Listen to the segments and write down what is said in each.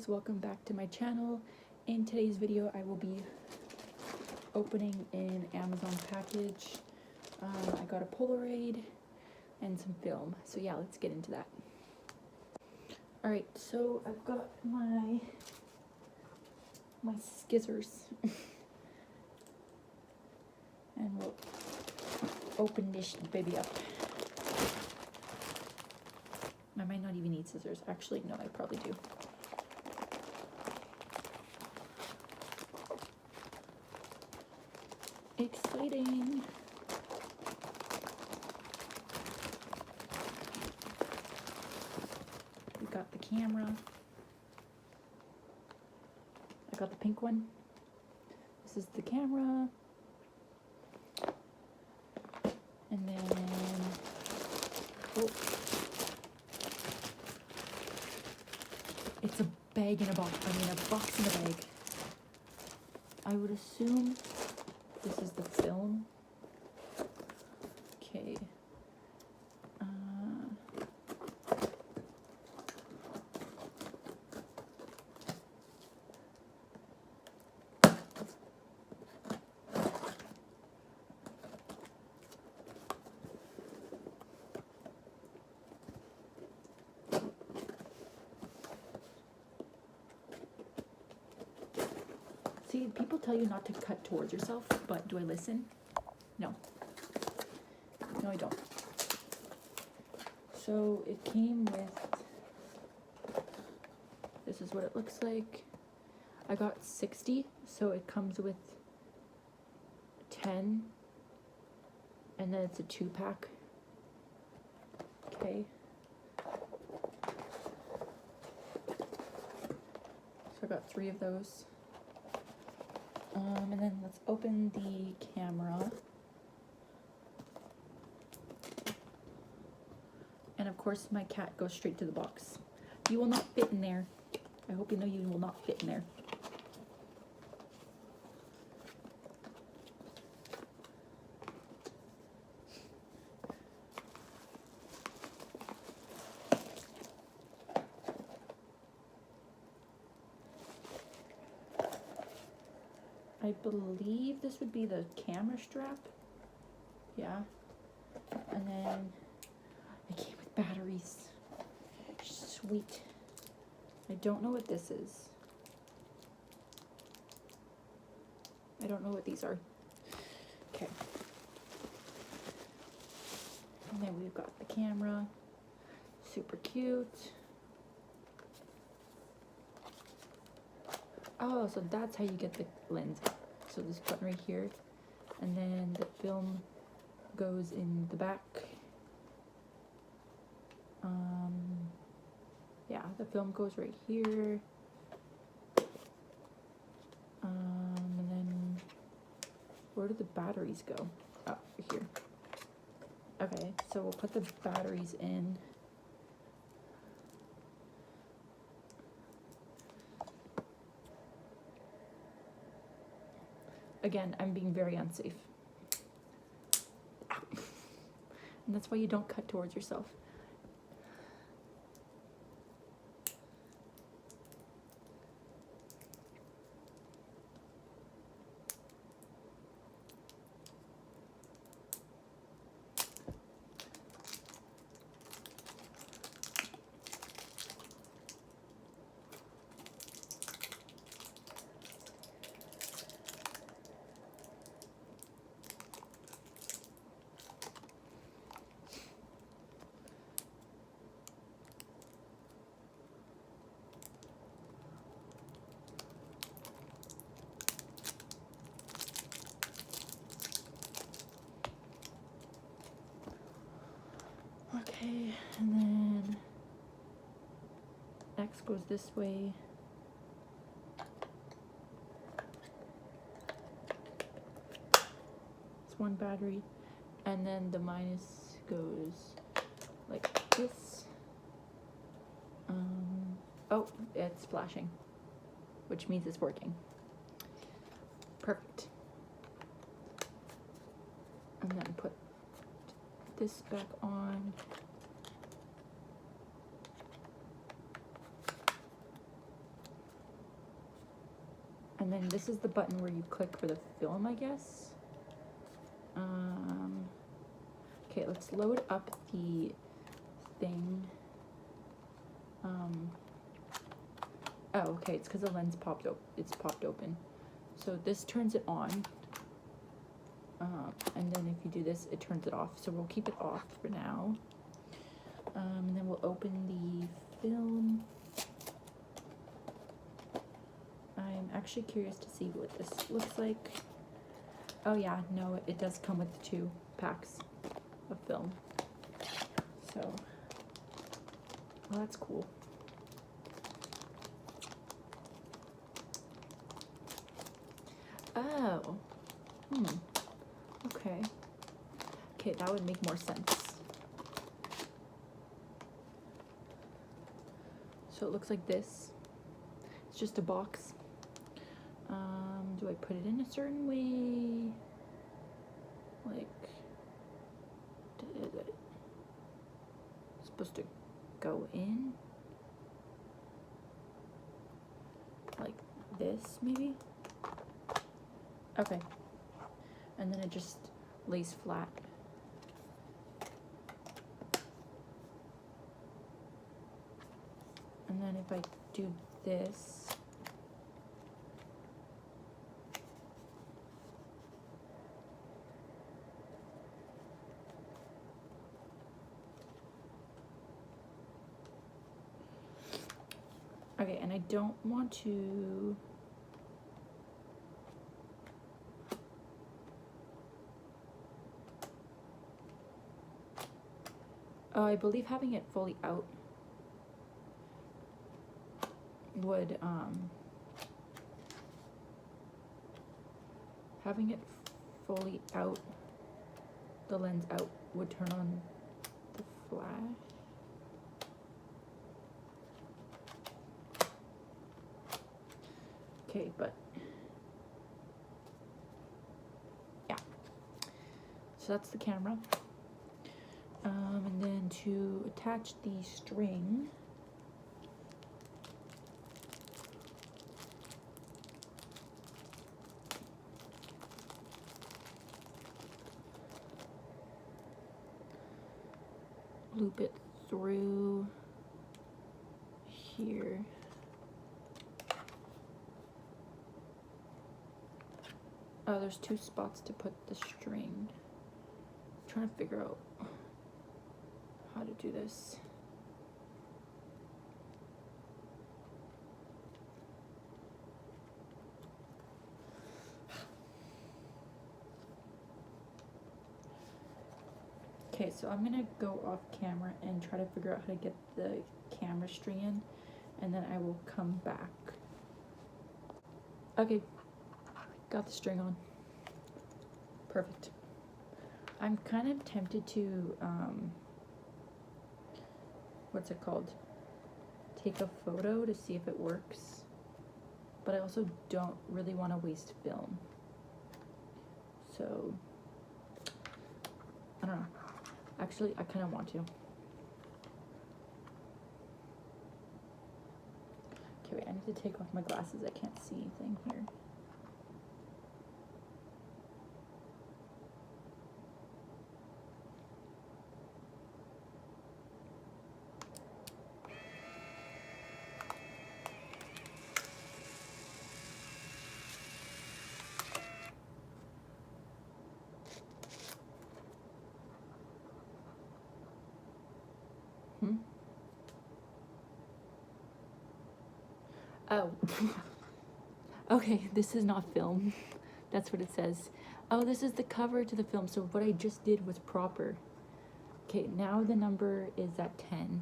guys, welcome back to my channel. In today's video I will be opening an Amazon package. I got a Polaroid and some film, so yeah, let's get into that. Alright, so I've got my scissors and we'll open this baby up. I might not even need scissors. Actually, no, I probably do. Exciting. We got the camera. I got the pink one. This is the camera. And then, oh, it's a bag in a box. I mean, a box in a bag. I would assume this is the film. Okay. See, people tell you not to cut towards yourself, but do I listen? No. No, I don't. So it came with, this is what it looks like. I got 60, so it comes with 10, and then it's a 2-pack. Okay. So I got 3 of those. And then let's open the camera. And of course my cat goes straight to the box. You will not fit in there. I hope you know you will not fit in there. I believe this would be the camera strap. Yeah. And then it came with batteries. Sweet. I don't know what this is. I don't know what these are. Okay. And then we've got the camera. Super cute. Oh, so that's how you get the lens. So this button right here, and then the film goes in the back. Yeah, the film goes right here. And then where do the batteries go? Oh, right here. Okay, so we'll put the batteries in. Again, I'm being very unsafe. Ow. And that's why you don't cut towards yourself. Okay, and then X goes this way. It's one battery, and then the minus goes like this. Oh, it's flashing, which means it's working. Perfect. And then put this back on. And then this is the button where you click for the film, I guess. Okay, let's load up the thing. Oh, okay, it's because the lens popped open. So this turns it on. And then if you do this, it turns it off. So we'll keep it off for now. And then we'll open the film. I'm actually curious to see what this looks like. Oh yeah, no, it does come with 2 packs of film. So, well, that's cool. Oh, okay. Okay, that would make more sense. So it looks like this. It's just a box. Do I put it in a certain way? Like, is it supposed to go in? Like this, maybe? Okay. And then it just lays flat. And then if I do this, okay, and I don't want to, oh, I believe having it fully out would, having it fully out, the lens out, would turn on the flash. Okay, but yeah, so that's the camera. And then to attach the string, loop it through here. Oh, there's 2 spots to put the string. I'm trying to figure out how to do this. Okay, so I'm gonna go off camera and try to figure out how to get the camera string in, and then I will come back. Okay, got the string on. Perfect. I'm kind of tempted to, what's it called? Take a photo to see if it works, but I also don't really want to waste film. So, I don't know. Actually, I kind of want to. Okay, wait, I need to take off my glasses. I can't see anything here. Oh. Okay, this is not film. That's what it says. Oh, this is the cover to the film. So what I just did was proper. Okay, now the number is at 10.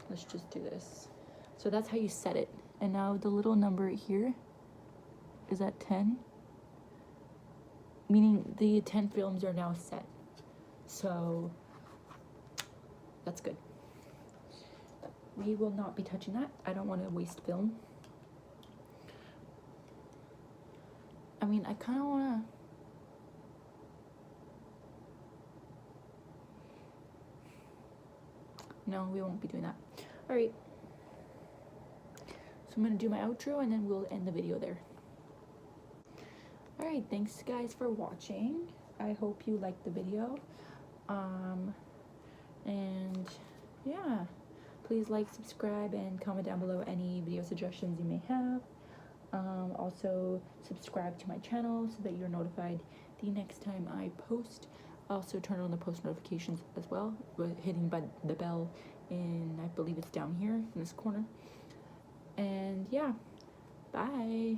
Let's just do this. So that's how you set it. And now the little number here is at 10. Meaning the 10 films are now set. So that's good. We will not be touching that. I don't want to waste film. I mean, I kind of want to... No, we won't be doing that. All right. I'm gonna do my outro and then we'll end the video there. Alright, thanks guys for watching. I hope you liked the video. And yeah, please like, subscribe, and comment down below any video suggestions you may have. Also subscribe to my channel so that you're notified the next time I post. Also turn on the post notifications as well, hitting the bell, and I believe it's down here in this corner. And yeah, bye.